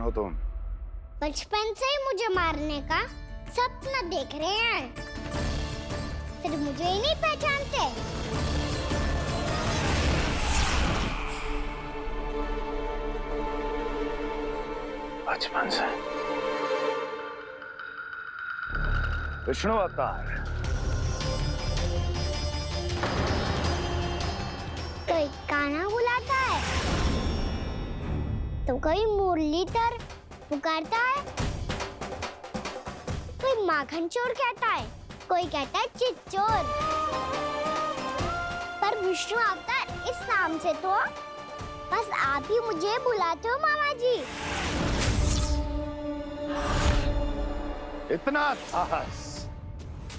कौन हो तुम? बचपन से ही मुझे मारने का सपना देख रहे हैं, फिर मुझे ही नहीं पहचानते। बचपन से विष्णु अवतार। कोई कान्हा बुलाता है तो कोई मुरलीधर पुकारता है, कोई माखन चोर कहता है, कोई कहता है चिच्चोर। पर विष्णु अवतार इस नाम से तो बस आप ही मुझे बुलाते हो मामा जी। इतना साहस,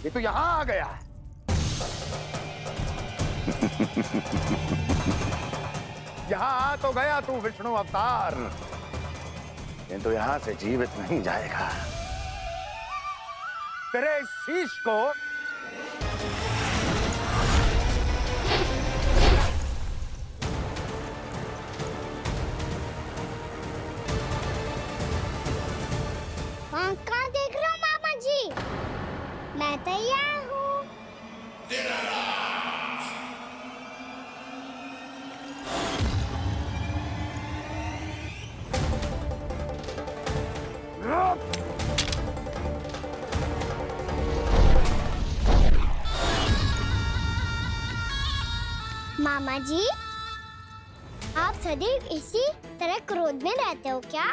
ये तो यहाँ आ गया है। यहाँ आ तो गया तू विष्णु अवतार, किंतु यहाँ से जीवित नहीं जाएगा। तेरे इस शीश को कहाँ देख रहे हो मामा जी? मैं तैयार हूँ। मामा जी, आप सदैव इसी तरह क्रोध में रहते हो क्या?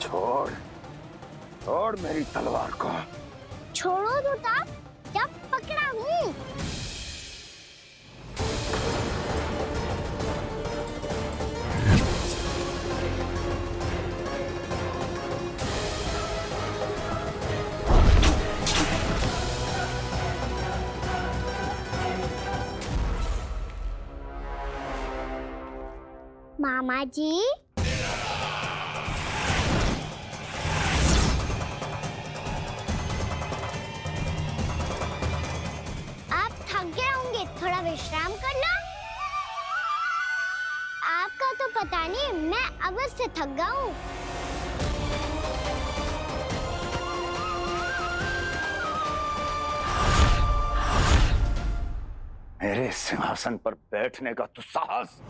छोड़, छोड़ मेरी तलवार को। छोड़ो तो तब जब पकड़ा हूँ। मामा जी, थोड़ा विश्राम कर लो। आपका तो पता नहीं, मैं अवश्य थक गया हूँ। मेरे सिंहासन पर बैठने का तू साहस?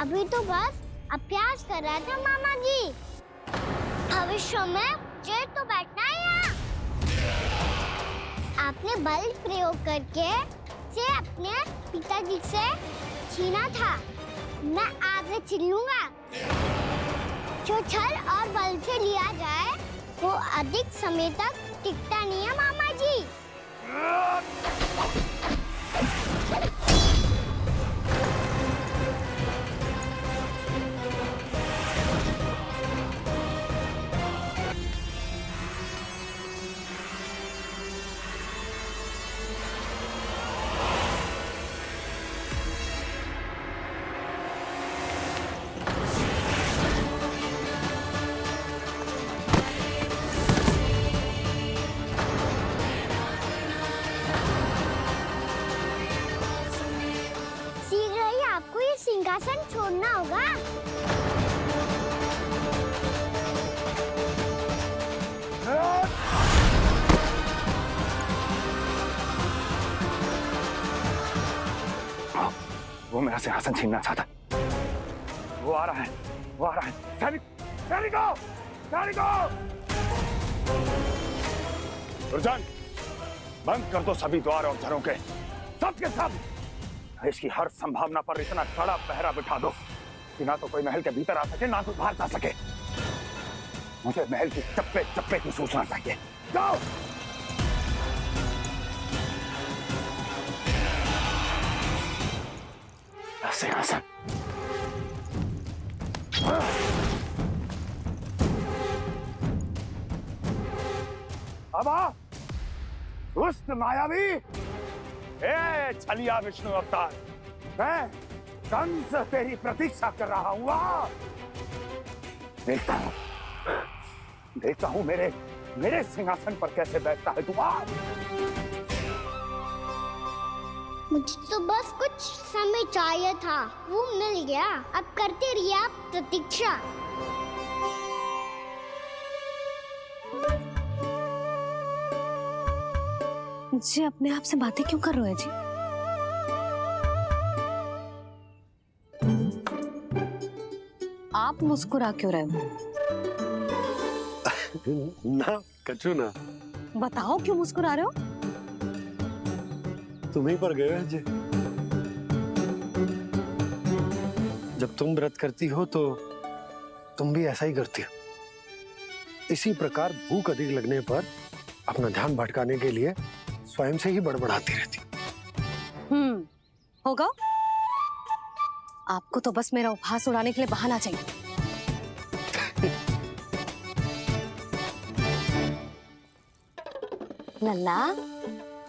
अभी तो बस अभ्यास कर रहा था मामा जी। भविष्य में मुझे तो बैठना है यहाँ। आपने बल प्रयोग करके से अपने पिताजी से छीना था, मैं आपसे छीन लूंगा। जो छल और बल से लिया जाए वो अधिक समय तक टिकता नहीं है मामा जी। सिंहासन छोड़ना होगा। वो मेरा सिंहासन छीनना चाहता। वो आ रहा है, वो आ रहा है। सैनिकों, दुर्जन, बंद कर दो सभी द्वार और झरों के, सब के सब। इसकी हर संभावना पर इतना कड़ा पहरा बिठा दो कि ना तो कोई महल के भीतर आ सके, ना कोई बाहर जा सके। मुझे महल की चप्पे चप्पे की सूचना चाहिए। जाओ। सिंहासन। अब आ, दुष्ट मायावी, ए छलिया विष्णु अवतार, मैं कंस तेरी प्रतीक्षा कर रहा हूँ। आ! देखता हूँ मेरे सिंहासन पर कैसे बैठता है तू। आ! मुझे तो बस कुछ समय चाहिए था, वो मिल गया। अब करते रहिए आप प्रतीक्षा। जी अपने आप से बातें क्यों कर रहे हो जी? आप मुस्कुरा क्यों रहे हो? ना कचू ना, बताओ क्यों मुस्कुरा रहे हो? तुम्हीं पर गए हैं जी। जब तुम व्रत करती हो तो तुम भी ऐसा ही करती हो। इसी प्रकार भूख अधिक लगने पर अपना ध्यान भटकाने के लिए स्वयं से ही बड़बड़ाती रहती। होगा। आपको तो बस मेरा उपहास उड़ाने के लिए बहाना चाहिए। लल्ला,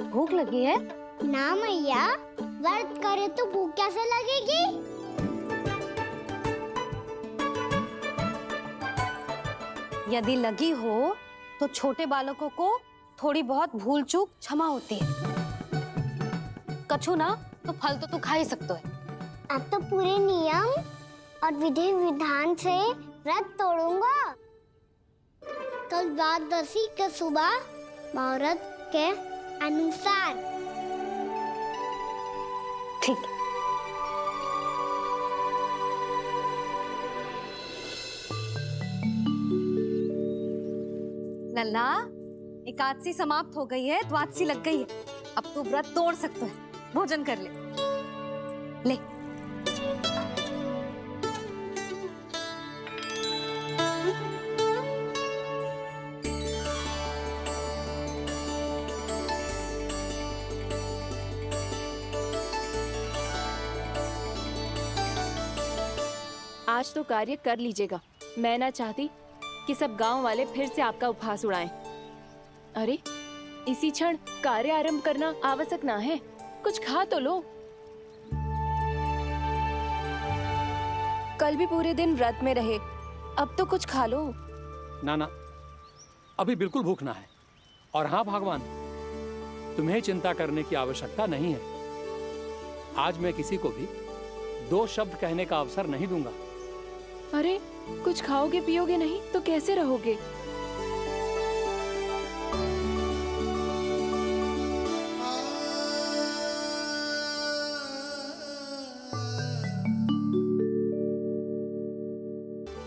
भूख लगी है? ना मैया, व्रत करे तो भूख कैसे लगेगी? यदि लगी हो तो छोटे बालकों को थोड़ी बहुत भूल चूक क्षमा होती है। कछु ना तो फल तो तू खा ही सकते है। अब तो पूरे नियम और विधि विधान से व्रत तोड़ूंगा। कल द्वादशी के सुबह मुहूर्त के अनुसार। ठीक। लल्ला, एकादशी समाप्त हो गई है, द्वादशी लग गई है। अब तू व्रत तोड़ सकते है, भोजन कर ले। ले। आज तो कार्य कर लीजिएगा। मैं ना चाहती कि सब गांव वाले फिर से आपका उपहास उड़ाएं। अरे, इसी क्षण कार्य आरंभ करना आवश्यक ना है। कुछ खा तो लो। कल भी पूरे दिन व्रत में रहे, अब तो कुछ खा लो। ना, अभी बिल्कुल भूख ना है। और हाँ भगवान, तुम्हें चिंता करने की आवश्यकता नहीं है। आज मैं किसी को भी 2 शब्द कहने का अवसर नहीं दूंगा। अरे, कुछ खाओगे पियोगे नहीं तो कैसे रहोगे?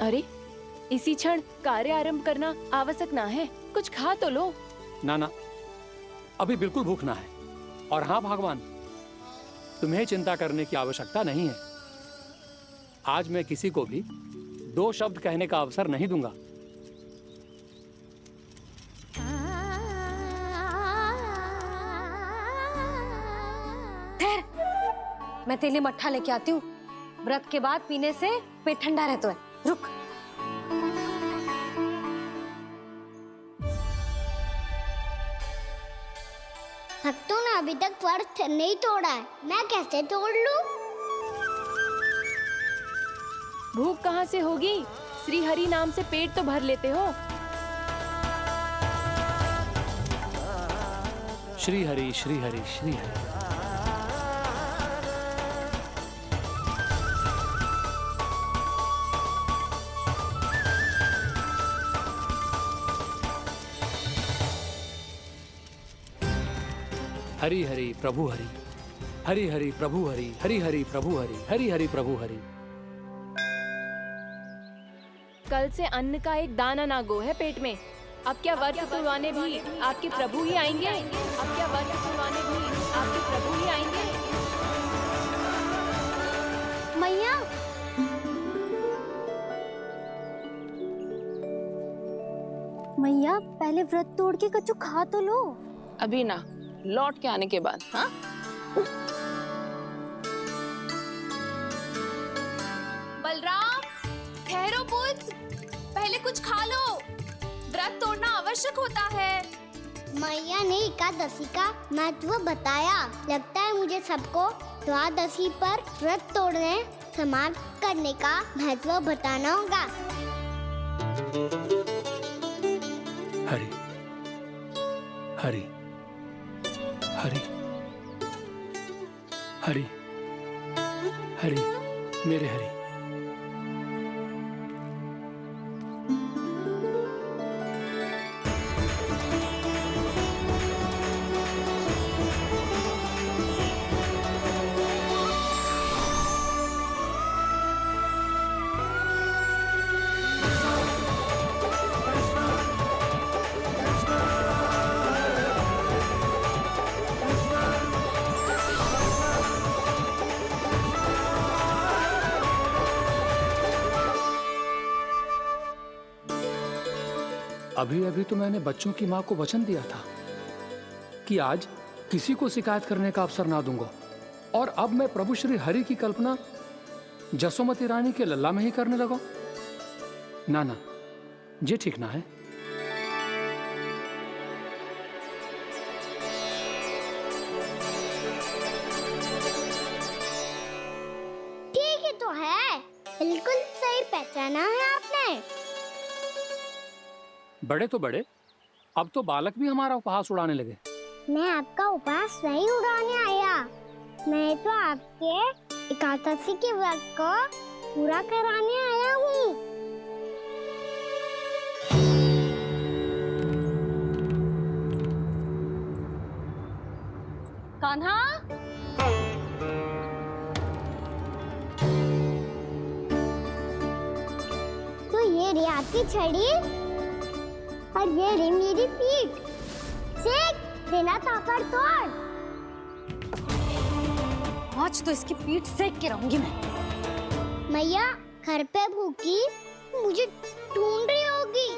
अरे, इसी क्षण कार्य आरंभ करना आवश्यक ना है। कुछ खा तो लो। ना, अभी बिल्कुल भूख ना है। और हाँ भगवान, तुम्हें चिंता करने की आवश्यकता नहीं है। आज मैं किसी को भी 2 शब्द कहने का अवसर नहीं दूंगा। ठहर, मैं तेरे लिए मट्ठा लेके आती हूँ। व्रत के बाद पीने से पेट ठंडा रहता है। रुक। भक्तों ने अभी तक व्रत नहीं तोड़ा है, मैं कैसे तोड़ लूं? भूख कहाँ से होगी? श्री हरि नाम से पेट तो भर लेते हो। श्री हरि, श्री हरि, श्री हरि। हरि हरि प्रभु हरि, हरि हरि प्रभु हरि, हरि हरि प्रभु हरि, हरि हरि प्रभु हरि। कल से अन्न का एक दाना ना गो है पेट में। अब क्या व्रत तुड़वाने भी आपके प्रभु ही आएंगे? अब क्या व्रत तुड़वाने भी आपके प्रभु ही आएंगे? मैया, मैया पहले व्रत तोड़ के कछु खा तो लो। अभी ना, लौट के आने के बाद। हाँ, बलराम, ठहरो पुत्र, पहले कुछ खा लो। व्रत तोड़ना आवश्यक होता है। मैया ने एकादशी का महत्व बताया। लगता है मुझे सबको द्वादशी पर व्रत तोड़ने समाप्त करने का महत्व बताना होगा। हरि हरि हरि हरि हरि मेरे हरि। अभी अभी तो मैंने बच्चों की मां को वचन दिया था कि आज किसी को शिकायत करने का अवसर ना दूंगा, और अब मैं प्रभु श्री हरि की कल्पना जसोमती रानी के लल्ला में ही करने लगा। ना ना, ये ठीक ना है। ठीक है तो है, बिल्कुल सही पहचाना है आपने। बड़े तो बड़े, अब तो बालक भी हमारा उपहास उड़ाने लगे। मैं आपका उपहास नहीं उड़ाने आया, मैं तो आपके एकादशी के व्रत को पूरा कराने आया हूँ। कान्हा, तो ये रे आपकी छड़ी और ये रे मेरी पीठ। सेक देना तापर तोड़। आज तो इसकी पीठ सेक के रहूंगी मैं। मैया घर पे भूखी मुझे ढूंढ रही होगी।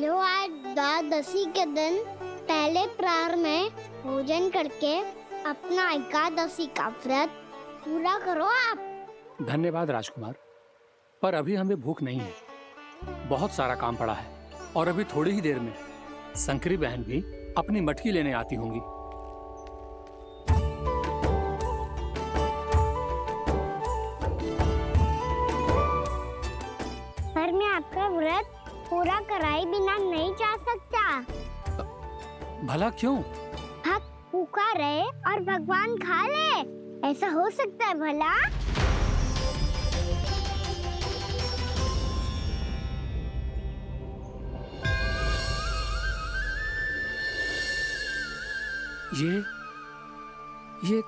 लो आज द्वादशी के दिन पहले प्रहर में भोजन करके अपना एकादशी का व्रत पूरा करो आप। धन्यवाद राजकुमार, पर अभी हमें भूख नहीं है। बहुत सारा काम पड़ा है, और अभी थोड़ी ही देर में शंकरी बहन भी अपनी मटकी लेने आती होंगी। पर मैं आपका व्रत पूरा कराए बिना नहीं जा सकता। भला क्यों? भक्त भूखा रहे और भगवान खा ले, ऐसा हो सकता है भला? ये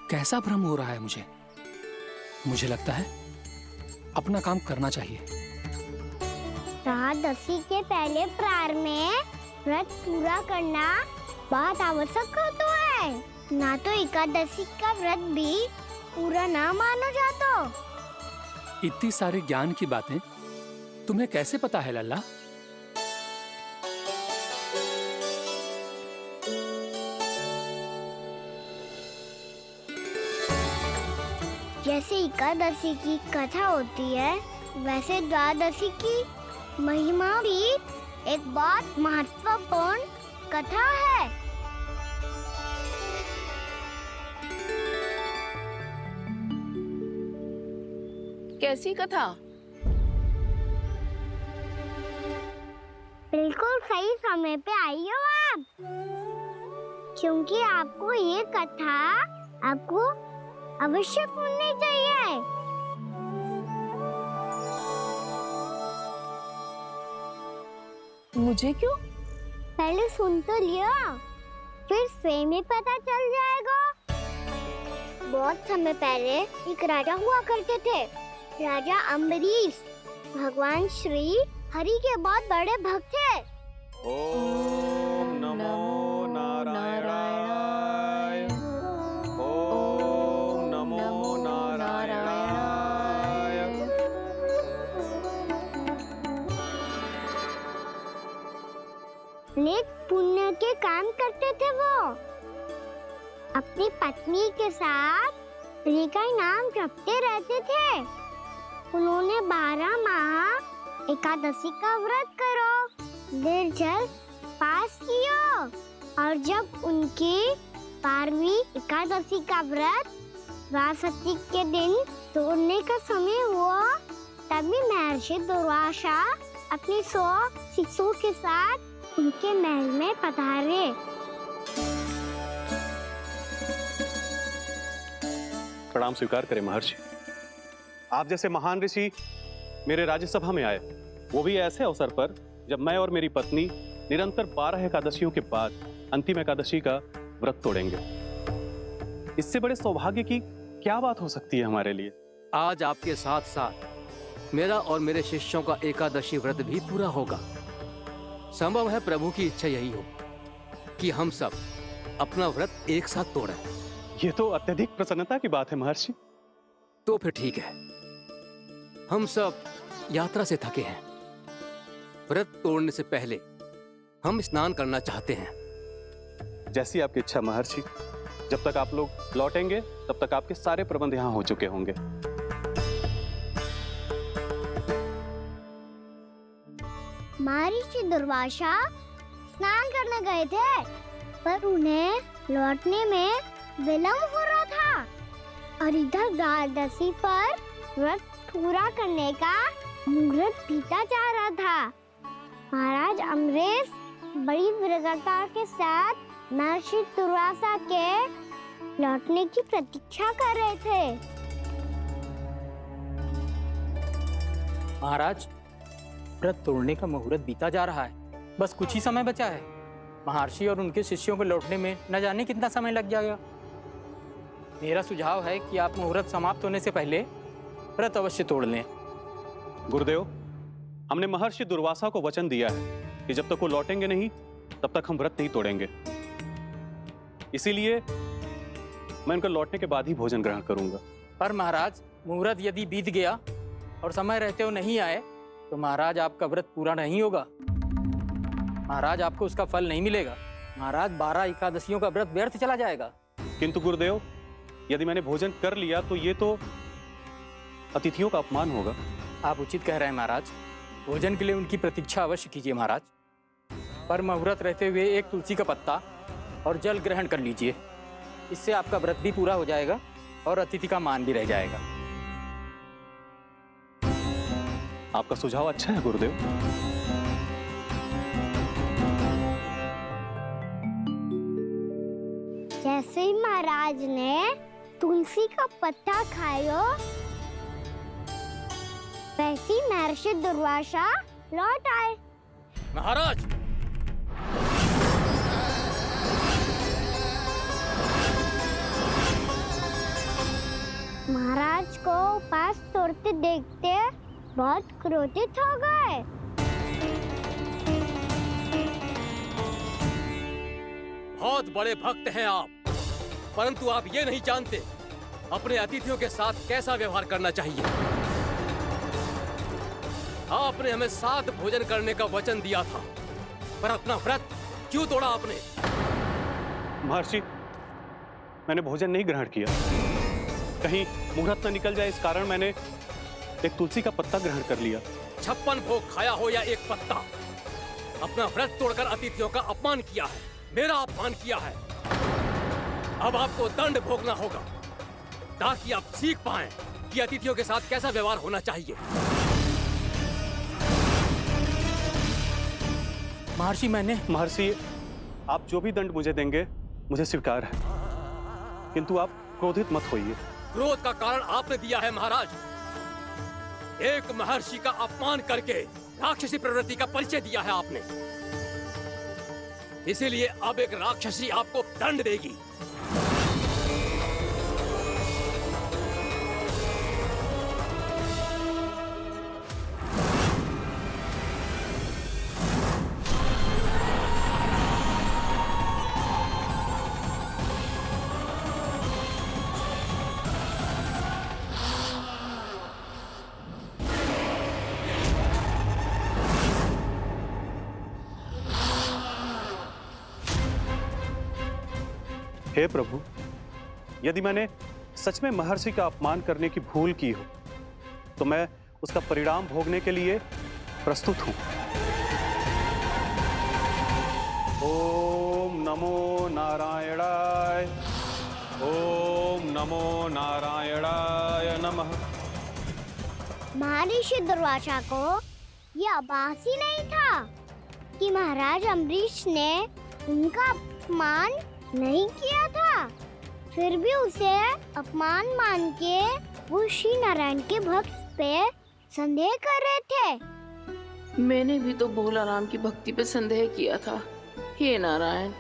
कैसा भ्रम हो रहा है मुझे लगता है अपना काम करना चाहिए। द्वादशी के पहले प्रहर में व्रत पूरा करना बहुत आवश्यक होता है, ना तो एकादशी का व्रत भी पूरा ना मानो जातो। इतनी सारे ज्ञान की बातें तुम्हें कैसे पता है लल्ला? जैसे एकादशी की कथा होती है, वैसे द्वादशी की महिमा भी एक बहुत महत्वपूर्ण कथा है। कैसी कथा? बिल्कुल सही समय पे आई हो आप, क्योंकि आपको ये कथा आपको अवश्य सुननी चाहिए। मुझे क्यों? पहले सुन तो लियो, फिर स्वयं ही पता चल जाएगा। बहुत समय पहले एक राजा हुआ करते थे, राजा अम्बरीश। भगवान श्री हरि के बहुत बड़े भक्त थे। ओम नमो नारायणाय। ओम नमो नारायणाय। नेक पुण्य के काम करते थे वो। अपनी पत्नी के साथ हरि का नाम जपते रहते थे। उन्होंने 12 माह एकादशी का व्रत करो, निर्जल उपवास किया और जब उनकी 12वीं एकादशी का व्रत द्वादशी के दिन तोड़ने का समय हुआ, तभी महर्षि दुर्वासा अपनी 100 शिष्यों के साथ उनके महल में पधारे। प्रणाम स्वीकार करें महर्षि। आप जैसे महान ऋषि मेरे राज्यसभा में आए, वो भी ऐसे अवसर पर जब मैं और मेरी पत्नी निरंतर 12 एकादशियों के बाद अंतिम एकादशी का व्रत तोड़ेंगे। इससे बड़े सौभाग्य की क्या बात हो सकती है हमारे लिए। आज आपके साथ साथ मेरा और मेरे शिष्यों का एकादशी व्रत भी पूरा होगा। संभव है प्रभु की इच्छा यही हो कि हम सब अपना व्रत एक साथ तोड़ें। ये तो अत्यधिक प्रसन्नता की बात है महर्षि। तो फिर ठीक है, हम सब यात्रा से थके हैं। व्रत तोड़ने से पहले हम स्नान करना चाहते हैं। जैसी आपकी इच्छा महर्षि। जब तक आप लोग लौटेंगे तब तक आपके सारे प्रबंध यहाँ हो चुके होंगे। महर्षि दुर्वासा स्नान करने गए थे, पर उन्हें लौटने में विलंब हो रहा था और इधर द्वादशी पर व्रत पूरा करने का मुहूर्त बीता जा रहा था। महाराज अमरीश बड़ी विरगता के साथ महर्षि दुर्वासा के लौटने की प्रतीक्षा कर रहे थे। महाराज, व्रत तोड़ने का मुहूर्त बीता जा रहा है। बस कुछ ही समय बचा है। महर्षि और उनके शिष्यों को लौटने में न जाने कितना समय लग जाएगा। मेरा सुझाव है कि आप मुहूर्त समाप्त होने से पहले व्रत अवश्य तोड़ लें। गुरुदेव, हमने महर्षि दुर्वासा को वचन दिया है कि जब तक वो लौटेंगे नहीं तब तक हम व्रत नहीं तोड़ेंगे। इसीलिए मैं उनके लौटने के बाद ही भोजन ग्रहण करूंगा। पर महाराज, मुहूर्त यदि बीत गया और समय रहते हो नहीं आए तो महाराज आपका व्रत पूरा नहीं होगा। महाराज, आपको उसका फल नहीं मिलेगा। महाराज, 12 एकादशियों का व्रत व्यर्थ चला जाएगा। किंतु गुरुदेव, यदि मैंने भोजन कर लिया तो ये तो अतिथियों का अपमान होगा। आप उचित कह रहे हैं महाराज। भोजन के लिए उनकी प्रतीक्षा अवश्य कीजिए महाराज। पर मुहूर्त रहते हुए एक तुलसी का पत्ता और जल ग्रहण कर लीजिए। इससे आपका व्रत भी पूरा हो जाएगा और अतिथि का मान भी रह जाएगा। आपका सुझाव अच्छा है गुरुदेव। जैसे ही महाराज ने तुलसी का पत्ता खाया, वैसे ही महर्षि दुर्वासा लौट आए। महाराज, महाराज को उपवास तोड़ते देखते बहुत क्रोधित हो गए। बहुत बड़े भक्त हैं आप, परंतु आप ये नहीं जानते अपने अतिथियों के साथ कैसा व्यवहार करना चाहिए। आपने हमें साथ भोजन करने का वचन दिया था, पर अपना व्रत क्यों तोड़ा आपने? महर्षि, मैंने भोजन नहीं ग्रहण किया। कहीं मुहूर्त न निकल जाए, इस कारण मैंने एक तुलसी का पत्ता ग्रहण कर लिया। 56 भोग खाया हो या एक पत्ता, अपना व्रत तोड़कर अतिथियों का अपमान किया है, मेरा अपमान किया है। अब आपको दंड भोगना होगा ताकि आप सीख पाएं कि अतिथियों के साथ कैसा व्यवहार होना चाहिए। महर्षि, महर्षि, आप जो भी दंड मुझे देंगे मुझे स्वीकार है, किंतु आप क्रोधित मत होइए। क्रोध का कारण आपने दिया है महाराज। एक महर्षि का अपमान करके राक्षसी प्रवृत्ति का परिचय दिया है आपने। इसीलिए अब एक राक्षसी आपको दंड देगी। हे प्रभु, यदि मैंने सच में महर्षि का अपमान करने की भूल की हो तो मैं उसका परिणाम भोगने के लिए प्रस्तुत हूं। ओम नमो नारायणाय। ओम नमो नारायणाय नमः। महर्षि दुर्वासा को ये आभास ही नहीं था कि महाराज अम्बरीश ने उनका अपमान नहीं किया था। फिर भी उसे अपमान मान के वो श्री नारायण के भक्त पे संदेह कर रहे थे। मैंने भी तो भोला राम की भक्ति पे संदेह किया था। हे नारायण,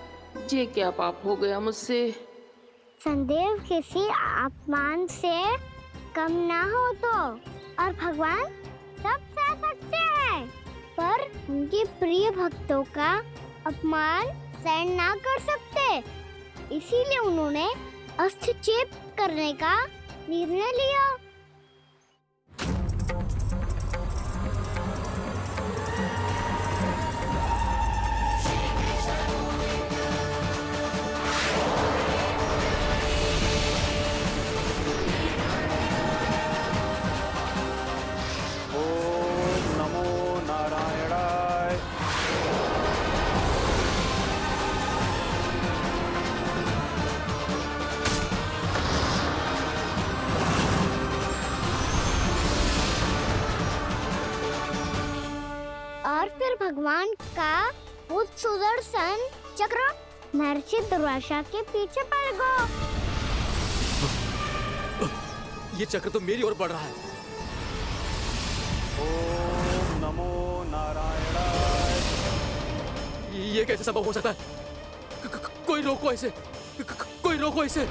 ये क्या पाप हो गया मुझसे? संदेह किसी अपमान से कम ना हो तो, और भगवान सब सह सकते हैं, पर उनके प्रिय भक्तों का अपमान सहन ना कर सकते। इसीलिए उन्होंने अस्थिचेप करने का निर्णय लिया। ओम नमो नारायणाय। और फिर भगवान का वो सुदर्शन चक्र महर्षि दुर्वासा के पीछे पड़ गया। ये चक्र तो मेरी ओर बढ़ रहा है। ओम नमो नारायणाय। ये कैसे संभव हो सकता है? कोई रोको इसे, कोई रोको इसे।